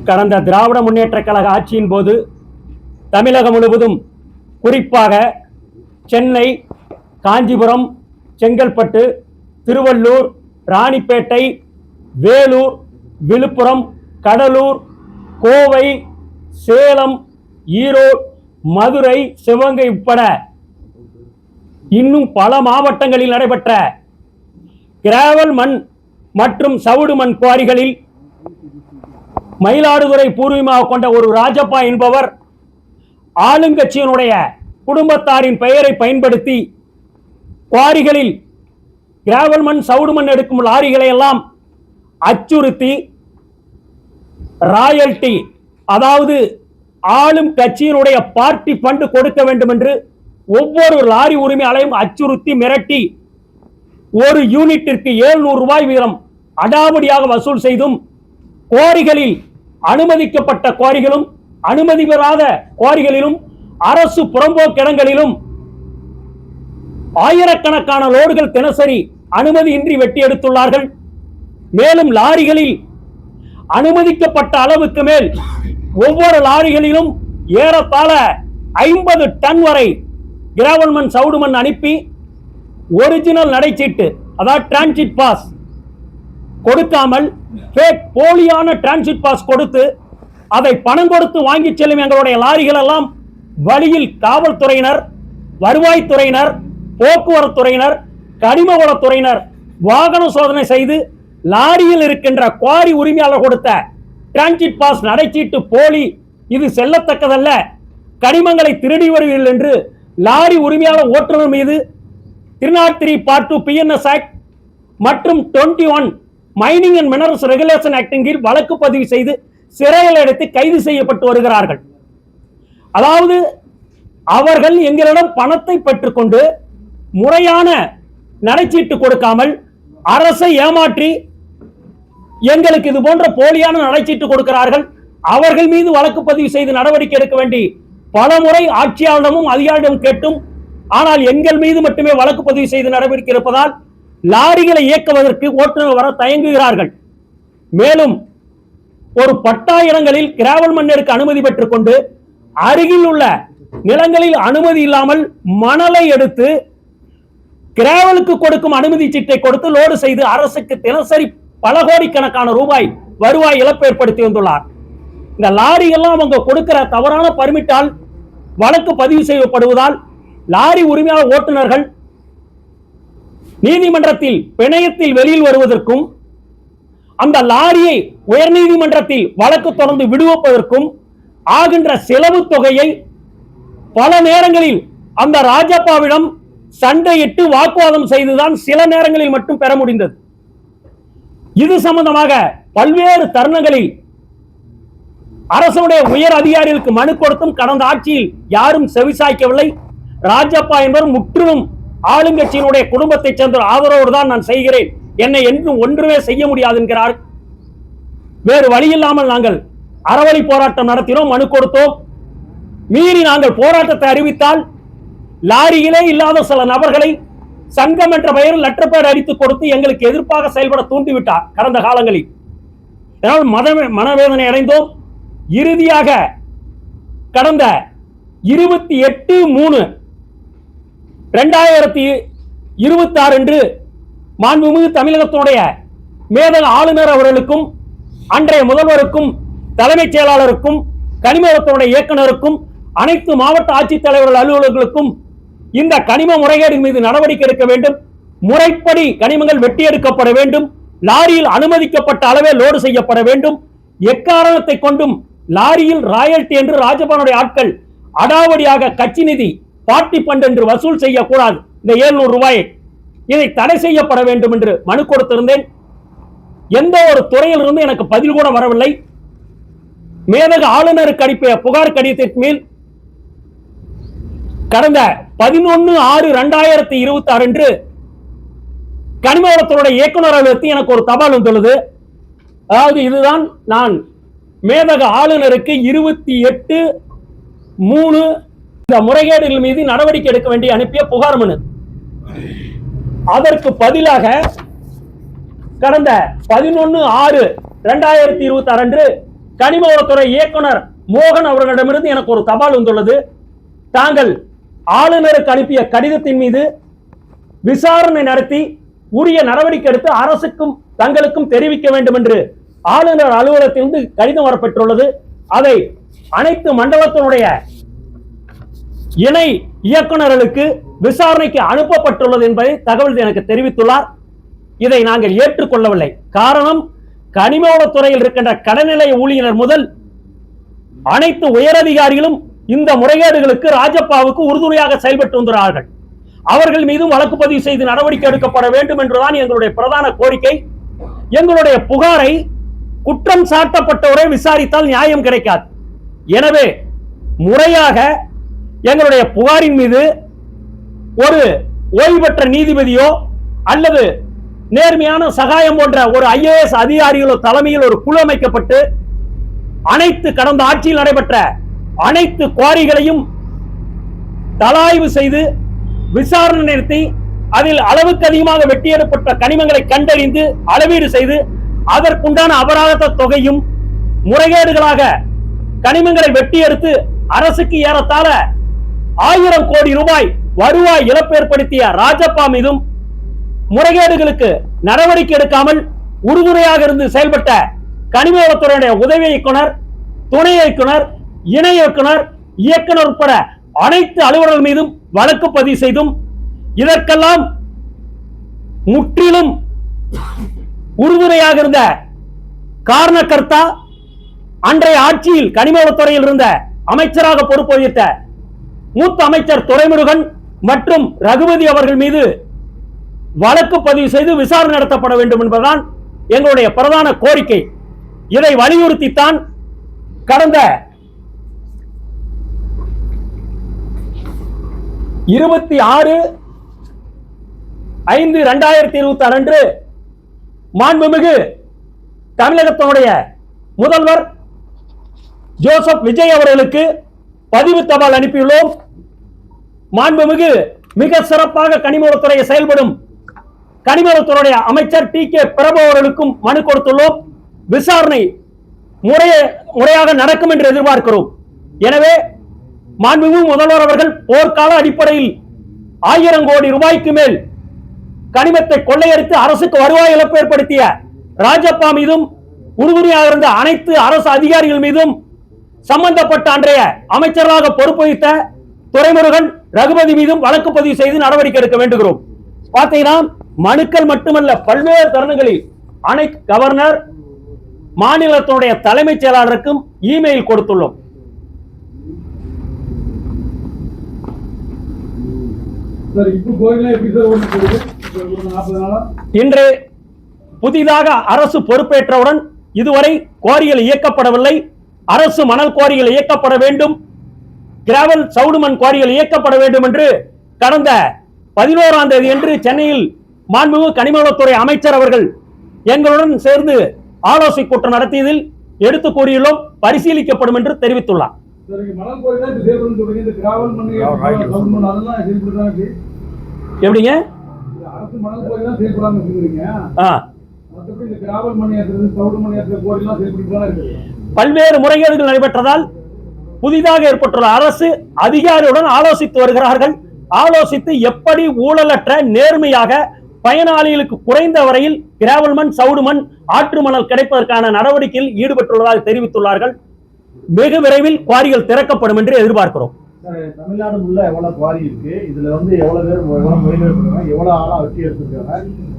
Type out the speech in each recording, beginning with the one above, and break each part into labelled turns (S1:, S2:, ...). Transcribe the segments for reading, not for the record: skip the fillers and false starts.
S1: கடந்த திராவிட முன்னேற்ற கழக ஆட்சியின் போது தமிழகம் முழுவதும், குறிப்பாக சென்னை, காஞ்சிபுரம், செங்கல்பட்டு, திருவள்ளூர், ராணிப்பேட்டை, வேலூர், விழுப்புரம், கடலூர், கோவை, சேலம், ஈரோடு, மதுரை, சிவகங்கை உட்பட இன்னும் பல மாவட்டங்களில் நடைபெற்ற கிராவல் மண் மற்றும் சவுடு மண் குவாரிகளில் மயிலாடுதுறை பூர்வீகமாக கொண்ட ஒரு ராஜப்பா என்பவர் ஆளுங்கட்சியினுடைய குடும்பத்தாரின் பெயரை பயன்படுத்தி குவாரிகளில் கிராவல் மண், சவுடு மண் எடுக்கும் லாரிகளை எல்லாம் அச்சுறுத்தி ராயல்டி, அதாவது ஆளும் கட்சியினுடைய பார்ட்டி ஃபண்ட் கொடுக்க வேண்டும் என்று ஒவ்வொரு லாரி உரிமையாளரையும் அச்சுறுத்தி மிரட்டி ஒரு யூனிட்டிற்கு 700 ரூபாய் வீதம் அடாவடியாக வசூல் செய்தும் குவாரிகளில் அனுமதிக்கப்பட்ட குவாரிகளும் அனுமதி பெறாத குவாரிகளிலும் அரசு புறம்போக்கு இடங்களிலும் ஆயிரக்கணக்கான லோடுகள் தினசரி அனுமதியின்றி வெட்டி எடுத்துள்ளார்கள். மேலும் லாரிகளில் அனுமதிக்கப்பட்ட அளவுக்கு மேல் ஒவ்வொரு லாரிகளிலும் ஏறத்தாழ 50 டன் வரை கிராவல் மண், சவுடு மண் அனுப்பி ஒரிஜினல் நடைச்சீட்டு, அதாவது டிரான்சிட் பாஸ் கொடுக்காமல் போலியான டிரான்சிட் பாஸ் கொடுத்து அதை பணம் கொடுத்து வாங்கி செல்லும் எங்களுடைய லாரிகள் எல்லாம் வழியில் காவல்துறையினர், வருவாய்த்துறையினர், போக்குவரத்துறையினர், கனிமவளத்துறையினர் வாகன சோதனை செய்து லாரியில் இருக்கின்ற குவாரி உரிமையாளர் கொடுத்த டிரான்சிட் பாஸ் நடைச்சீட்டு போலி, இது செல்லத்தக்கதல்ல, கனிமங்களை திருடி வருவீர்கள் என்று லாரி உரிமையாளர் ஓட்டுநர் மீது 303 Part 2 PNS ஆக்ட் மற்றும் 21 mining and minerals regulation actin கீழ் வழக்கு பதிவு செய்து சிறையில் எடுத்து கைது செய்யப்பட்டு வருகிறார்கள். அதாவது அவர்கள் எங்களிடம் பணத்தை பெற்றுக்கொண்டு முறையான நடைச்சீட்டு கொடுக்காமல் அரசை ஏமாற்றி எங்களுக்கு இது போன்ற போலியான நடைச்சீட்டு கொடுக்கிறார்கள். அவர்கள் மீது வழக்கு பதிவு செய்து நடவடிக்கை எடுக்க வேண்டி பல முறை ஆட்சியாளரிடமும் அதிகாரியிடம் கேட்டும், ஆனால் எங்கள் மீது மட்டுமே வழக்கு பதிவு செய்து நடவடிக்கை இருப்பதால் லாரிகளை இயக்குவதற்கு ஓட்டுநர் வர தயங்குகிறார்கள். மேலும் ஒரு பட்டா இடங்களில் கிராவல் மண்ணிற்கு அனுமதி பெற்றுக் கொண்டு அருகில் உள்ள நிலங்களில் அனுமதி இல்லாமல் மணலை எடுத்து கிராவலுக்கு கொடுக்கும் அனுமதி சீட்டை கொடுத்து லோடு செய்து அரசுக்கு தினசரி பல கோடிக்கணக்கான ரூபாய் வருவாய் இழப்பு ஏற்படுத்தி வந்துள்ளார். இந்த லாரி எல்லாம் அவங்க கொடுக்கிற தவறான பர்மிட்டால் வழக்கு பதிவு செய்யப்படுவதால் லாரி உரிமையாளர் ஓட்டுநர்கள் நீதிமன்றத்தில் பிணையத்தில் வெளியில் வருவதற்கும் அந்த லாரியை உயர்நீதிமன்றத்தில் வழக்கு தொடர்ந்து விடுவிப்பதற்கும் ஆகின்ற செலவு தொகையை பல நேரங்களில் அந்த ராஜப்பாவிடம் சண்டையிட்டு வாக்குவாதம் செய்துதான் சில நேரங்களில் மட்டும் பெற முடிந்தது. இது சம்பந்தமாக பல்வேறு தருணங்களில் அரசுடைய உயர் அதிகாரிகளுக்கு மனு கொடுத்தும் கடந்த ஆட்சியில் யாரும் செவிசாய்க்கவில்லை. ராஜப்பா என்பவர் முற்றிலும் ஆளுங்கட்சியினுடைய குடும்பத்தை சேர்ந்த ஆதரவோடு தான் நான் செய்கிறேன், என்னை என்றும் ஒன்றுமே செய்ய முடியாது என்கிறார். வேறு வழியில்லாமல் நாங்கள் அறவழி போராட்டம் நடத்தினோம், மனு கொடுத்தோம். மீறி நாங்கள் போராட்டத்தை அறிவித்தால் லாரியிலே இல்லாத சில நபர்களை சங்கம் என்ற பெயரில் லெட்டர் அடித்துக் கொடுத்து எங்களுக்கு எதிர்ப்பாக செயல்பட தூண்டிவிட்டார் கடந்த காலங்களில். மனவேதனை அடைந்தோம். இறுதியாக கடந்த 28/3/2026 அன்று மாண்புமிகு தமிழகத்தினுடைய மேதக ஆளுநர் அவர்களுக்கும் அன்றைய முதல்வருக்கும் தலைமைச் செயலாளருக்கும் கனிமவளத்துடைய இயக்குநருக்கும் அனைத்து மாவட்ட ஆட்சித்தலைவர்கள் அலுவலர்களுக்கும் இந்த கனிம முறைகேடு மீது நடவடிக்கை எடுக்க வேண்டும், முறைப்படி கனிமங்கள் வெட்டி எடுக்கப்பட வேண்டும், லாரியில் அனுமதிக்கப்பட்ட அளவே லோடு செய்யப்பட வேண்டும், எக்காரணத்தை கொண்டும் லாரியில் ராயல்டி என்று ராஜபானுடைய ஆட்கள் அடாவடியாக கட்சி நிதி பார்ட்டி ஃபண்ட் என்று வசூல் செய்யக்கூடாது, இந்த 700 ரூபாயை இதை தடை செய்யப்பட வேண்டும் என்று மனு கொடுத்திருந்தேன். எந்த ஒரு துறையிலிருந்து எனக்கு பதில் கூட வரவில்லை. மேதக ஆளுநருக்கு அனுப்பிய புகார் கடிதத்திற்கு மேல் கடந்த 11/6/2026 அன்று கனிமவளத்துடைய இயக்குநர் அலுவலகத்தில் எனக்கு ஒரு தபால் வந்துள்ளது. அதாவது இதுதான் நான் மேதக ஆளுநருக்கு 28/3 இந்த முறைகேடுகள் மீது நடவடிக்கை எடுக்க வேண்டிய அனுப்பிய புகார் மனு. அதற்கு பதிலாக கடந்த 11/6/2026 அன்று கனிம வளத்துறை இயக்குனர் மோகன் அவர்களிடமிருந்து எனக்கு ஒரு தபால் வந்துள்ளது. தாங்கள் ஆளுநருக்கு அனுப்பிய கடிதத்தின் மீது விசாரணை நடத்தி உரிய நடவடிக்கை எடுத்து அரசுக்கும் தங்களுக்கும் தெரிவிக்க வேண்டும் என்று ஆளுநர் அலுவலகத்திலிருந்து கடிதம் வரப்பெற்றுள்ளது. அதை அனைத்து மண்டலத்தினுடைய இணை இயக்குநர்களுக்கு விசாரணைக்கு அனுப்பப்பட்டுள்ளது என்பதை தகவல் எனக்கு தெரிவித்துள்ளார். இதை நாங்கள் ஏற்றுக்கொள்ளவில்லை. காரணம், கனிம வளத்துறையில் இருக்கின்ற கடநிலை ஊழியர் முதல் அனைத்து உயரதிகாரிகளும் இந்த முறைகேடுகளுக்கு ராஜப்பாவுக்கு உறுதுணையாக செயல்பட்டு வந்தார்கள். அவர்கள் மீதும் வழக்கு பதிவு செய்து நடவடிக்கை எடுக்கப்பட வேண்டும் என்றுதான் எங்களுடைய பிரதான கோரிக்கை. எங்களுடைய புகாரை குற்றம் சாட்டப்பட்டவரை விசாரித்தால் நியாயம் கிடைக்காது. எனவே முறையாக எங்களுடைய புகாரின் மீது ஒரு ஓய்வு பெற்ற நீதிபதியோ அல்லது நேர்மையான சகாயம் போன்ற ஒரு IAS அதிகாரிகளோ தலைமையில் ஒரு குழு அமைக்கப்பட்டு அனைத்து கடந்த ஆட்சியில் நடைபெற்ற அனைத்து குவாரிகளையும் தலாய்வு செய்து விசாரணை நடத்தி அதில் அளவுக்கு அதிகமாக வெட்டியெடுக்கப்பட்ட கனிமங்களை கண்டறிந்து அளவீடு செய்து அதற்குண்டான அபராத தொகையும் முறைகேடுகளாக கனிமங்களை வெட்டி எடுத்து அரசுக்கு ஏறத்தாழ 1000 கோடி ரூபாய் வருவாய் இழப்பு ஏற்படுத்திய ராஜப்பா மீதும் முறைகேடுகளுக்கு நடவடிக்கை எடுக்காமல் உறுதுணையாக இருந்து செயல்பட்ட கனிம வளத்துறையுடைய உதவி இயக்குனர், துணை இயக்குனர், இணை இயக்குனர், இயக்குனர் உட்பட அனைத்து அலுவலர்கள் மீதும் வழக்கு பதிவு செய்தும் இதற்கெல்லாம் முற்றிலும் உறுதுணையாக இருந்த காரணகர்த்தா அன்றைய ஆட்சியில் கனிம வளத்துறையில் இருந்த அமைச்சராக பொறுப்பு வகித்த மூத்த அமைச்சர் துரைமுருகன் மற்றும் ரகுபதி அவர்கள் மீது வழக்கு பதிவு செய்து விசாரணை நடத்தப்பட வேண்டும் என்பதுதான் எங்களுடைய பிரதான கோரிக்கை. இதை வலியுறுத்தித்தான் கடந்த 26/5/2026 அன்று மாண்புமிகு தமிழகத்தினுடைய முதல்வர் ஜோசப் விஜய் அவர்களுக்கு பதிவு தபால் அனுப்பியுள்ளோம். மாண்புமிகு மிக சிறப்பாக கனிமவளத்துறையை செயல்படும் கனிமவளத்துறையுடைய அமைச்சர் TK பிரபு அவர்களுக்கும் மனு கொடுத்துள்ளோம். விசாரணை முறையாக நடக்கும் என்று எதிர்பார்க்கிறோம். எனவே மாண்புமிகு முதல்வர் அவர்கள் போர்க்கால அடிப்படையில் 1000 கோடி ரூபாய்க்கு மேல் கனிமத்தை கொள்ளையடித்து அரசுக்கு வருவாய் இழப்பு ஏற்படுத்திய ராஜப்பா மீதும் உறுதுணையாக இருந்த அனைத்து அரசு அதிகாரிகள் மீதும் சம்பந்தப்பட்ட அன்றைய அமைச்சர்களாக பொறுப்பு வகித்த துரைமுருகன், ரகுபதி மீதும் வழக்கு பதிவு செய்து நடவடிக்கை எடுக்க வேண்டுகிறோம். பார்த்தீங்கன்னா மனுக்கள் மட்டுமல்ல, பல்வேறு தருணங்களில் அனைத்து கவர்னர், மாநிலத்தினுடைய தலைமைச் செயலாளருக்கும் இமெயில் கொடுத்துள்ளோம். இன்று புதிதாக அரசு பொறுப்பேற்றவுடன் இதுவரை குவாரிகள் இயக்கப்படவில்லை. அரசு மணல் குவாரிகள் இயக்கப்பட வேண்டும், கிராவல் சவுடுமண் குவாரிகள் இயக்கப்பட வேண்டும் என்று கடந்த 11ஆம் தேதி அன்று சென்னையில் மாண்புமிகு கனிமவளத்துறை அமைச்சர் அவர்கள் எங்களுடன் சேர்ந்து ஆலோசனை கூட்டம் நடத்தியதில் எடுத்து கூறியுள்ளோம். பரிசீலிக்கப்படும் என்று தெரிவித்துள்ளார். எப்படிங்க? பல்வேறு முறைகேடுகள் நடைபெற்றதால் புதிதாக ஏற்பட்டுள்ள அரசு அதிகாரியுடன் ஆலோசித்து வருகிறார்கள். ஆலோசித்து எப்படி ஊழலற்ற நேர்மையாக பயனாளிகளுக்கு குறைந்த வரையில் கிராவல் மண், சவுடு மண், ஆற்று மணல் கிடைப்பதற்கான நடவடிக்கையில் ஈடுபட்டுள்ளதாக தெரிவித்துள்ளார்கள். வெகு விரைவில் குவாரிகள் திறக்கப்படும் என்று எதிர்பார்க்கிறோம்.
S2: தமிழ்நாடு உள்ள எவ்வளவு குவாரி இருக்கு, இதுல வந்து எவ்வளவு பேர் எவ்வளவு ஆளா வெட்டி எடுத்திருக்காங்க,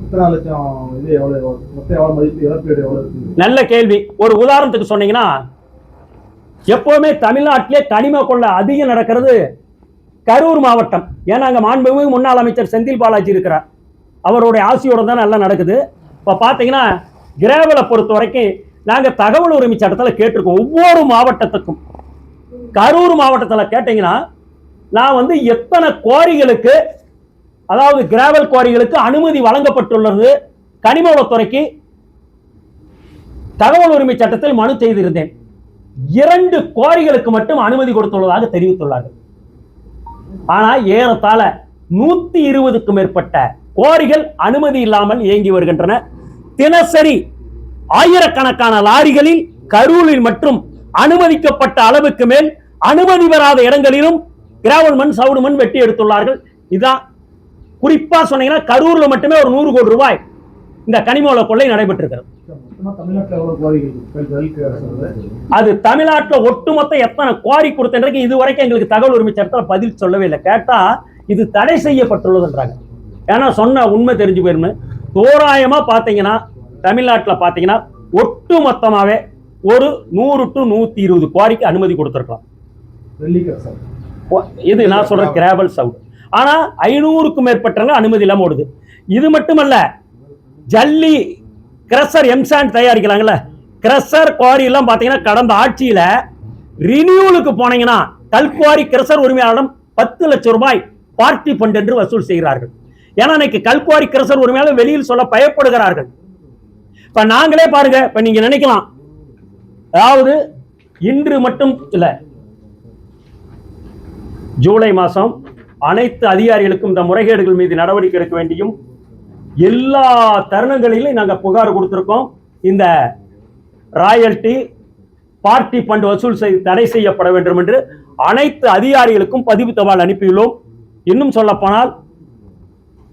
S2: எத்தனை லட்சம், இது எவ்வளவு மொத்த எவ்வளவு மதிப்பு, இழப்பீடு எவ்வளவு இருக்கு?
S1: நல்ல கேள்வி. ஒரு உதாரணத்துக்கு சொன்னீங்கன்னா, எப்பவுமே தமிழ்நாட்டிலே கனிம கொள்ளை அதிகம் நடக்கிறது கரூர் மாவட்டம். ஏன்னா அங்க மாண்புமிகு முன்னாள் அமைச்சர் செந்தில் பாலாஜி இருக்கிறார். அவருடைய ஆசையோட தான் நல்லா நடக்குது. இப்ப பாத்தீங்கன்னா கிராவலை பொறுத்த வரைக்கும் நாங்க தகவல் உரிமை சட்டத்தில் கேட்டிருக்கோம். ஒவ்வொரு மாவட்டத்துக்கும் கரூர் மாவட்டத்தில் கேட்டீங்கன்னா நான் வந்து எத்தனை குவாரிகளுக்கு, அதாவது கிராவல் குவாரிகளுக்கு அனுமதி வழங்கப்பட்டுள்ளது கனிமவளத்துறைக்கு தகவல் உரிமை சட்டத்தில் மனு செய்திருந்தேன். 2 குவாரிகளுக்கு மட்டும் அனுமதி கொடுத்துள்ளதாக தெரிவித்துள்ளார்கள். ஆனால் ஏறத்தாழ 120க்கும் மேற்பட்ட குவாரிகள் அனுமதி இல்லாமல் இயங்கி வருகின்றன. தினசரி ஆயிரக்கணக்கான லாரிகளில் கரூரில் மற்றும் அனுமதிக்கப்பட்ட அளவுக்கு மேல் அனுமதி பெறாத இடங்களிலும் கிராவல் மண் சவுடு மண் வெட்டி எடுத்துள்ளார்கள். இதான் குறிப்பா சொன்னீங்கன்னா கரூர்ல மட்டுமே ஒரு 100 கோடி ரூபாய் இந்த கனிம கொள்ளை நடைபெற்றிருக்கிறது. அது தமிழ்நாட்டில் ஒட்டுமொத்த எத்தனை குவாரி கொடுத்த இதுவரைக்கும் எங்களுக்கு தகவல் உரிமை சட்டத்தில் பதில் சொல்லவே இல்லை. கேட்டா இது தடை செய்யப்பட்டுள்ளதுன்றாங்க. ஏன்னா சொன்ன உண்மை தெரிஞ்சு போயிருமே. தோராயமா பாத்தீங்கன்னா தமிழ்நாட்டில் பாத்தீங்கன்னா ஒட்டு மொத்தமாவே ஒரு 100 to 120 குவாரிக்கு அனுமதி கொடுத்திருக்கலாம். இது நான் சொல்ற கிராவல் சவுட். ஆனா 500க்கும் மேற்பட்டவங்க அனுமதி இல்லாம ஓடுது. இது மட்டுமல்ல, ஜல்லி கிரஷர் எம்சாண்ட் தயாரிக்கலாங்கல்ல, கிரஷர் குவாரி எல்லாம் பாத்தீங்கன்னா கடந்த ஆட்சியில ரினியூலுக்கு போனீங்கன்னா கல்குவாரி கிரஷர் உரிமையாளரிடம் 10 லட்சம் ரூபாய் பார்ட்டி ஃபண்ட் என்று வசூல் செய்கிறார்கள். ஏன்னா இன்னைக்கு கல்குவாரி கிரஷர் உரிமையாளர் வெளியில் சொல்ல பயப்படுகிறார்கள். இப்ப நாங்களே பாருங்க, இப்ப நீங்க நினைக்கலாம், அதாவது இன்று மட்டும் இல்ல, ஜூலை மாசம் அனைத்து அதிகாரிகளுக்கும் இந்த முறைகேடுகள் மீது நடவடிக்கை எடுக்க வேண்டியும் எல்லா தருணங்களிலும் நாங்கள் புகார் கொடுத்திருக்கோம். இந்த ராயல்டி பார்ட்டி ஃபண்ட் வசூல் தடை செய்யப்பட வேண்டும் என்று அனைத்து அதிகாரிகளுக்கும் பதிவு தபால் அனுப்பியுள்ளோம். இன்னும் சொல்ல போனால்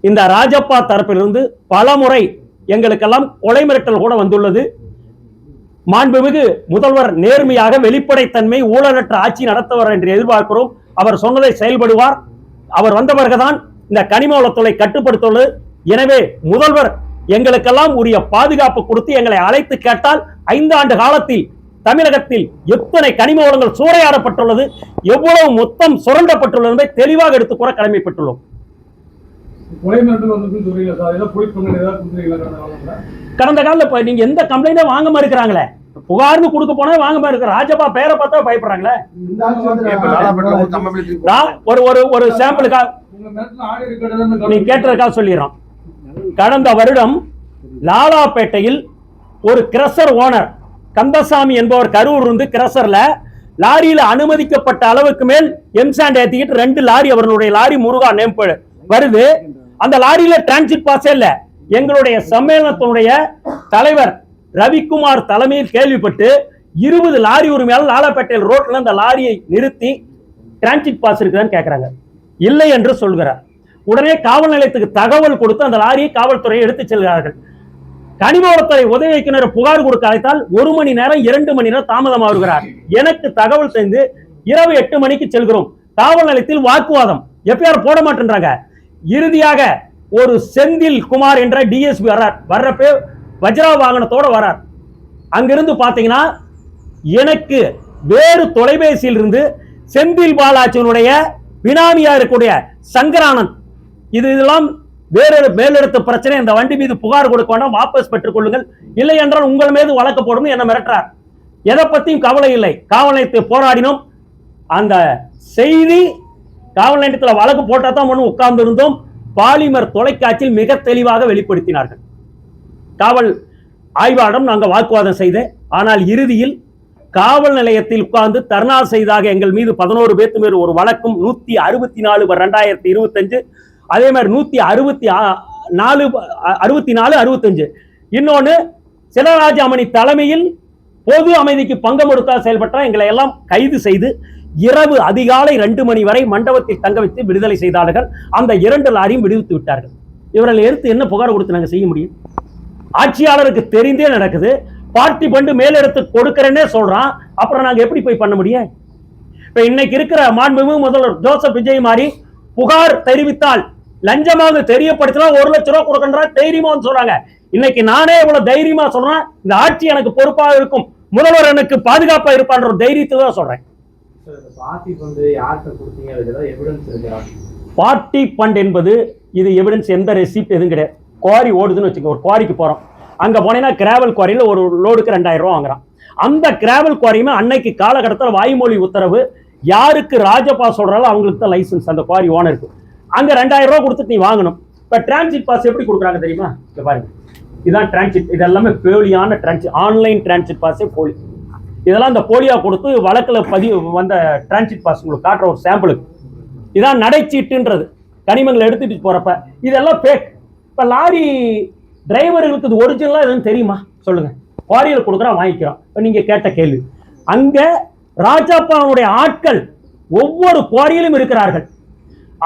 S1: இந்த ராஜப்பா தரப்பிலிருந்து பல முறை எங்களுக்கெல்லாம் கொலை மிரட்டல் கூட வந்துள்ளது. மாண்புமிகு முதல்வர் நேர்மையாக வெளிப்படைத்தன்மை ஊழலற்ற ஆட்சி நடத்துவார் என்று எதிர்பார்க்கிறோம். அவர் சொன்னதை செயல்படுவார். அவர் வந்த பிறகுதான் இந்த கனிம வளத்துறை கட்டுப்படுத்துள்ளது. எனவே முதல்வர் எங்களுக்கெல்லாம் உரிய பாதுகாப்பு கொடுத்து எங்களை அழைத்து கேட்டால் 5 ஆண்டு காலத்தில் தமிழகத்தில் எத்தனை கனிம வளங்கள் சூறையாடப்பட்டுள்ளது, எவ்வளவு மொத்தம் சுரண்டப்பட்டுள்ளது என்பதை தெளிவாக எடுத்துக்கூற கடமைப்பட்டுள்ளோம். கடந்த காலத்தில் நீங்க எந்த கம்ப்ளைண்டே வாங்க இருக்கிறாங்களே, புகார்னு கொடுக்க போனா வாங்க இருக்கிற ராஜப்பா பேரை பார்த்தா பயப்படுறாங்களே. ஒரு சாம்பிளுக்கா நீ கேட்டதுக்காக சொல்லிடுறோம். கடந்த வருடம் லாலாப்பேட்டையில் ஒரு கிரஷர் ஓனர் கந்தசாமி என்பவர் கரூர் இருந்து கிரஷர்ல லாரியில அனுமதிக்கப்பட்ட அளவுக்கு மேல் எம்சாண்ட் ஏத்திக்கிட்டு 2 லாரி, அவர்களுடைய லாரி முருகா நேம் வருது. அந்த லாரியில டிரான்சிட் பாஸே இல்ல. எங்களுடைய சம்மேளனத்தினுடைய தலைவர் ரவிக்குமார் தலைமையில் கேள்விப்பட்டு 20 லாரி உரிமையாளர் லாலாப்பேட்டையில் ரோட்ல அந்த லாரியை நிறுத்தி டிரான்சிட் பாஸ் இருக்குதான்னு கேட்கிறாங்க. இல்லை என்று சொல்கிறார். உடனே காவல் நிலையத்துக்கு தகவல் கொடுத்து அந்த லாரியை காவல்துறையை எடுத்து செல்கிறார்கள். கனிம வளத்துறை உதவி இயக்குனர் புகார் கொடுக்க அழைத்தால் 1 மணி நேரம் 2 மணி நேரம் தாமதமாகிறார். எனக்கு தகவல் செய்து இரவு 8 மணிக்கு செல்கிறோம். காவல் நிலையத்தில் வாக்குவாதம், எஃப்ஐஆர் போட மாட்டேன்றாங்க. இறுதியாக ஒரு செந்தில் குமார் என்ற டிஎஸ்பி வர்றப்ப வஜ்ரா வாகனத்தோட வரார். அங்கிருந்து பாத்தீங்கன்னா எனக்கு வேறு தொலைபேசியில் இருந்து செந்தில் பாலாஜியினுடைய பினாமியா இருக்கக்கூடிய சங்கரானந்த், இதெல்லாம் வேறொரு மேலெடுத்த பிரச்சனை, இந்த வண்டி மீது புகார் கொடுக்க வேண்டாம், வாபஸ் பெற்றுக் கொள்ளுங்கள், இல்லை என்றால் உங்கள் மீது வழக்கு போடும் என்ன மிரட்டார். எதை பத்தியும் கவலை இல்லை. காவல் நிலையத்தை போராடினோம். அந்த செய்தி காவல் நிலையத்தில் வழக்கு போட்டா தான் உட்கார்ந்து இருந்தோம். பாலிமர் தொலைக்காட்சியில் மிக தெளிவாக வெளிப்படுத்தினார்கள். காவல் ஆய்வாளரிடம் நாங்கள் வாக்குவாதம் செய்தேன். ஆனால் இறுதியில் காவல் நிலையத்தில் உட்கார்ந்து தர்ணா செய்தாக எங்கள் மீது 11 பேர் மீது ஒரு வழக்கும் 164/2025, அதே மாதிரி 164/65 இன்னொன்னு சிலராஜாமணி தலைமையில் பொது அமைதிக்கு பங்கம் கொடுத்தா செயல்பட்ட எங்களை எல்லாம் கைது செய்து இரவு அதிகாலை 2 மணி வரை மண்டபத்தில் தங்க வைத்து விடுதலை செய்தார்கள். அந்த 2 லாரியும் விடுவித்து விட்டார்கள். இவர்கள் எடுத்து என்ன புகார் கொடுத்து நாங்கள் செய்ய முடியும்? ஆட்சியாளருக்கு தெரிந்தே நடக்குது. பார்ட்டி ஃபண்ட் மேலெடுத்து கொடுக்கிறேன்னே சொல்றான். அப்புறம் நாங்க எப்படி போய் பண்ண முடியும்? இப்ப இன்னைக்கு இருக்கிற மாண்புமிகு முதல்வர் ஜோசப் விஜய் மாதிரி புகார் தெரிவித்தால் லஞ்சமாக தெரியப்படுத்தினா 1 லட்சம் ரூபாய் கொடுக்கின்ற தைரியமா சொல்றாங்க. இன்னைக்கு நானே இவ்வளவு தைரியமா சொல்றேன், இந்த ஆட்சி எனக்கு பொறுப்பாக இருக்கும், முதல்வர் எனக்கு பாதுகாப்பா இருப்பான்ற தைரியத்தை தான் சொல்றேன். பார்ட்டி ஃபண்ட் என்பது இது எவிடன்ஸ், எந்த ரெசிப்ட் எதுவும் கிடையாது. குவாரி ஓடுதுன்னு வச்சுக்கோங்க, ஒரு குவாரிக்கு போறோம், அங்க போனீங்கன்னா கிராவல் குவாரியில ஒரு லோடுக்கு 2000 ரூபாய் வாங்குறான். அந்த கிராவல் குவாரியுமே அன்னைக்கு காலகட்டத்தில் வாய்மொழி உத்தரவு, யாருக்கு ராஜப்பா சொல்றாலும் அவங்களுக்கு தான் லைசன்ஸ், அந்த குவாரி ஓனருக்கு. அங்க 2000 ரூபாய் கொடுத்துட்டு நீ வாங்கணும். இப்ப டிரான்சிட் பாஸ் எப்படி கொடுக்குறாங்க தெரியுமா? இங்க பாருங்க, இதுதான் டிரான்சிட். இது எல்லாமே போலியான டிரான்சிட், ஆன்லைன் டிரான்சிட் பாஸே போலி. இதெல்லாம் இந்த போலியா கொடுத்து வழக்குல பதிவு வந்த டிரான்சிட் பாஸ் உங்களுக்கு காட்டுற ஒரு சாம்பிளுக்கு. இதான் நடைச்சீட்டுன்றது, கனிமங்களை எடுத்துட்டு போறப்ப. இதெல்லாம் பேக். இப்ப லாரி டிரைவர்களுக்கு இது ஒரிஜினலா எதுவும் தெரியுமா சொல்லுங்க. குவாரியில் கொடுக்குறான், வாங்கிக்கிறோம். இப்ப நீங்க கேட்ட கேள்வி, அங்க ராஜாப்பாவுடைய ஆட்கள் ஒவ்வொரு குவாரியிலும் இருக்கிறார்கள்.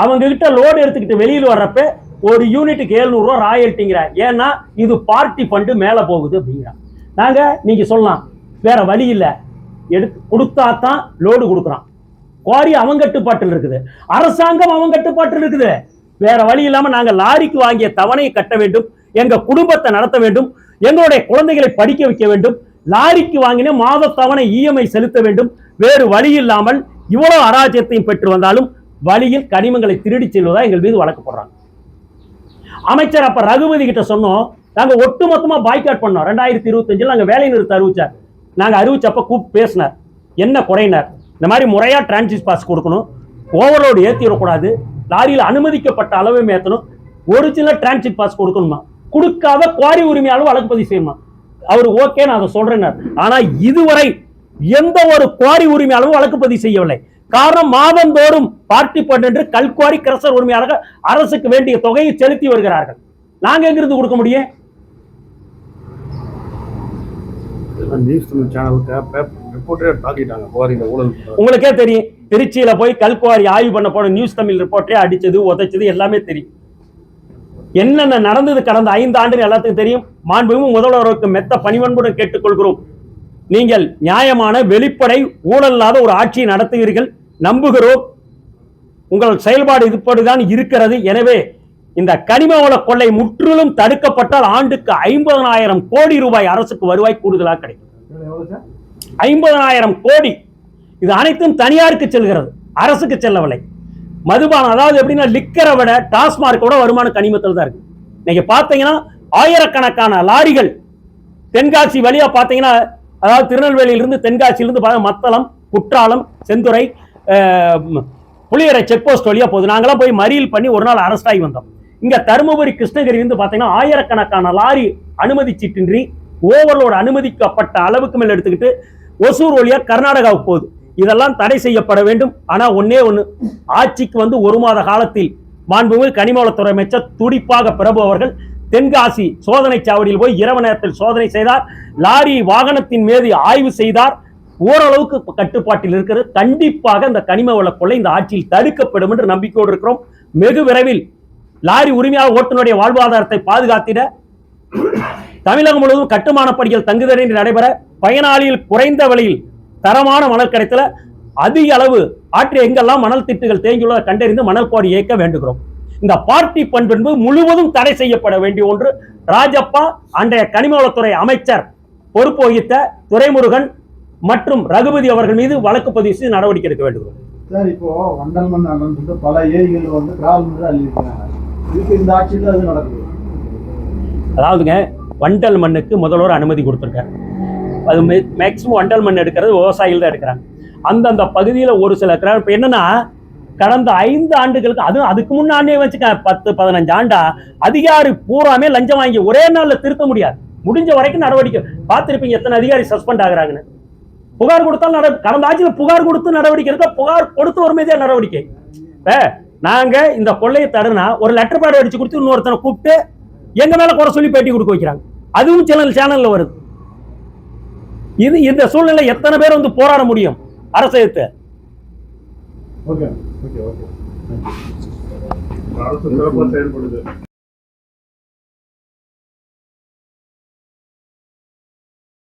S1: அவங்க கிட்ட லோடு எடுத்துக்கிட்டு வெளியில் வர்றப்ப ஒரு யூனிட்டுக்கு 700 ரூபாய் ராயல்ட்டிங்கிற. ஏன்னா இது பார்ட்டி ஃபண்டு மேல போகுது அப்படிங்கிற. நாங்க நீங்க சொல்லலாம் வேற வழி இல்லை, எடுத்து கொடுத்தா தான் லோடு கொடுக்குறான். குவாரி அவங்க கட்டுப்பாட்டில் இருக்குது, அரசாங்கம் அவங்க கட்டுப்பாட்டில் இருக்குது. வேற வழி இல்லாம நாங்க லாரிக்கு வாங்கிய தவணையை கட்ட வேண்டும், எங்க குடும்பத்தை நடத்த வேண்டும், எங்களுடைய குழந்தைகளை படிக்க வைக்க வேண்டும். லாரிக்கு வாங்கின மாத தவணை இஎம்ஐ செலுத்த வேண்டும். வேறு வழி இல்லாமல் இவ்வளவு அராஜ்யத்தையும் பெற்று வந்தாலும் வழியில் கனிமங்களை திருடி செல்வதா எங்கள் மீது வழக்கு போடுறாங்க. அமைச்சர் அப்ப ரகுபதி கிட்ட சொன்னோம், நாங்க ஒட்டுமொத்தமா பாய்காட் பண்ணோம். 2025 நாங்க வேலை நிறுத்த அறிவிச்சார். நாங்க அறிவிச்சப்ப கூப்பிட்டு பேசினார், என்ன குறையினார், இந்த மாதிரி முறையா டிரான்சிட் பாஸ் கொடுக்கணும், ஓவர்லோடு ஏற்றிடக்கூடாது, லாரியில் அனுமதிக்கப்பட்ட அளவை ஏற்றணும், ஒரிஜினல் டிரான்சிட் பாஸ் கொடுக்கணுமா, கொடுக்காத குவாரி உரிமையாளர் வழக்கு பதிவு செய்யணுமா. அவர் ஓகே நான் அதை சொல்றேன். ஆனா இதுவரை எந்த ஒரு குவாரி உரிமையாளரும் வழக்கு பதிவு செய்யவில்லை. காரணம், மாதந்தோறும் பார்ட்டி ஃபண்ட் என்று கல்குவாரி கிரசர் உரிமையாளர்கள் அரசுக்கு வேண்டிய தொகையை செலுத்தி வருகிறார்கள். நாங்க எங்கிருந்து கொடுக்க முடியும்? உங்களுக்கே தெரியும், திருச்சியில போய் கல்குவாரி ஆய்வு பண்ண போன நியூஸ் தமிழ் ரிப்போர்ட்டே அடிச்சது உதைச்சது எல்லாமே தெரியும். என்னென்ன நடந்தது கடந்த 5 ஆண்டுகள் எல்லாத்துக்கும் தெரியும். மாண்புமிகு முதல்வருக்கு மெத்த பணிவன்புடன் கேட்டுக்கொள்கிறோம், நீங்கள் நியாயமான வெளிப்படை ஊழல் இல்லாத ஒரு ஆட்சியை நடத்துகிறீர்கள், நம்புகிறோம். உங்கள் செயல்பாடு இதுபடிதான் இருக்கிறது. எனவே இந்த கனிம வள கொள்ளை முற்றிலும் தடுக்கப்பட்டால் ஆண்டுக்கு 50,000 கோடி ரூபாய் அரசுக்கு வருவாய் கூடுதலாக கிடைக்கும். 50,000 கோடி. இது அனைத்தும் தனியாருக்கு செல்கிறது, அரசுக்கு செல்லவில்லை. மதுபானம், அதாவது எப்படின்னா லிக்கரை விட டாஸ்மார்க்கோட வருமானம் கனிமத்தில் தான் இருக்கு. நீங்க பாத்தீங்கன்னா ஆயிரக்கணக்கான லாரிகள் தென்காசி வழியா பாத்தீங்கன்னா, அதாவது திருநெல்வேலியிலிருந்து தென்காசியிலிருந்து மத்தளம், குற்றாலம், செந்துறை, புளியரை செக் போஸ்ட் வழியா போகுது. நாங்களாம் போய் மறியல் பண்ணி ஒரு நாள் அரெஸ்ட் ஆகி வந்தோம். இங்க தருமபுரி கிருஷ்ணகிரி இருந்து பாத்தீங்கன்னா ஆயிரக்கணக்கான லாரி அனுமதி சீட்டின்றி ஓவர்லோடு அனுமதிக்கப்பட்ட அளவுக்கு மேல் எடுத்துக்கிட்டு ஒசூர் வழியா கர்நாடகாவுக்கு போகுது. இதெல்லாம் தடை செய்யப்பட வேண்டும். ஆனா ஒன்னே ஒண்ணு, ஆட்சிக்கு வந்து 1 மாத காலத்தில் மாண்புமிகு கனிமவளத்துறை அமைச்சர் துடிப்பாக பிரபு அவர்கள் தென்காசி சோதனை சாவடியில் போய் இரவு நேரத்தில் சோதனை செய்தார். லாரி வாகனத்தின் மீது ஆய்வு செய்தார். ஓரளவுக்கு கட்டுப்பாட்டில் இருக்கிறது. கண்டிப்பாக இந்த கனிம வள கொள்ளை இந்த ஆட்சியில் தடுக்கப்படும் என்று நம்பிக்கையோடு இருக்கிறோம். வெகு விரைவில் லாரி உரிமையாளர் ஓட்டுநருடைய வாழ்வாதாரத்தை பாதுகாத்திட தமிழகம் முழுவதும் கட்டுமான பணிகள் தங்குதடையின்றி நடைபெற, பயனாளிகள் குறைந்த விலையில் தரமான மணல் கிடைத்தல அதிக அளவு ஆற்றில் எங்கெல்லாம் மணல் திட்டுகள் தேங்கியுள்ள கண்டறிந்து மணல் குவாரி இயக்க வேண்டுகிறோம். இந்த பார்ட்டி ஃபண்ட் என்பது முழுவதும் தடை செய்யப்பட வேண்டிய ஒன்று. ராஜப்பா, அன்றைய கனிமவளத்துறை அமைச்சர் பொறுப்பு வகித்த துரைமுருகன் மற்றும் ரகுபதி அவர்கள் மீது வழக்கு பதிவு செய்து நடவடிக்கை எடுக்க வேண்டுகிறோம்.
S2: சார், இப்போ வண்டல் மண் பல ஏரிகள் வந்து கிராவல் மீது அள்ளியிருக்காங்க. இந்த ஆட்சியில் அது நடக்குது.
S1: அதாவதுங்க, வண்டல் மண்ணுக்கு முதல்வர் அனுமதி கொடுத்திருக்காரு. அது மேக்சிமம் வண்டல் மண் எடுக்கிறது விவசாயிகள் தான் எடுக்கிறாங்க. அந்தந்த பகுதியில் ஒரு சில கிராமம். இப்போ என்னன்னா, கடந்த 5 ஆண்டுகளுக்கு, அதுக்கு முன்னாடியே வச்சுக்க 10-15 ஆண்டா அதிகாரி பூராமே லஞ்சம் வாங்கி ஒரே நாள்ல திருத்த முடியாது. முடிஞ்ச வரைக்கும் நடவடிக்கை பார்த்திருப்பீங்க, எத்தனை அதிகாரி சஸ்பெண்ட் ஆகுறாங்கன்னு. புகார் கொடுத்தாலும் கடந்த ஆட்சியில் புகார் கொடுத்து நடவடிக்கை எடுக்க, புகார் கொடுத்து ஒரு மீதே நடவடிக்கை. நாங்க இந்த கொள்ளையை தடுனா ஒரு லெட்டர் பேட் அடிச்சு கொடுத்து இன்னொருத்தனை கூப்பிட்டு எங்க மேல குறை சொல்லி பேட்டி கொடுக்க வைக்கிறாங்க. அதுவும் சேனல்ல வருது. இது இந்த சூழ்நிலை எத்தனை பேர் வந்து போராட முடியும் அரசை எடுத்து?
S2: Okay okay okay. அரசு சிறப்பாக செயல்படுது.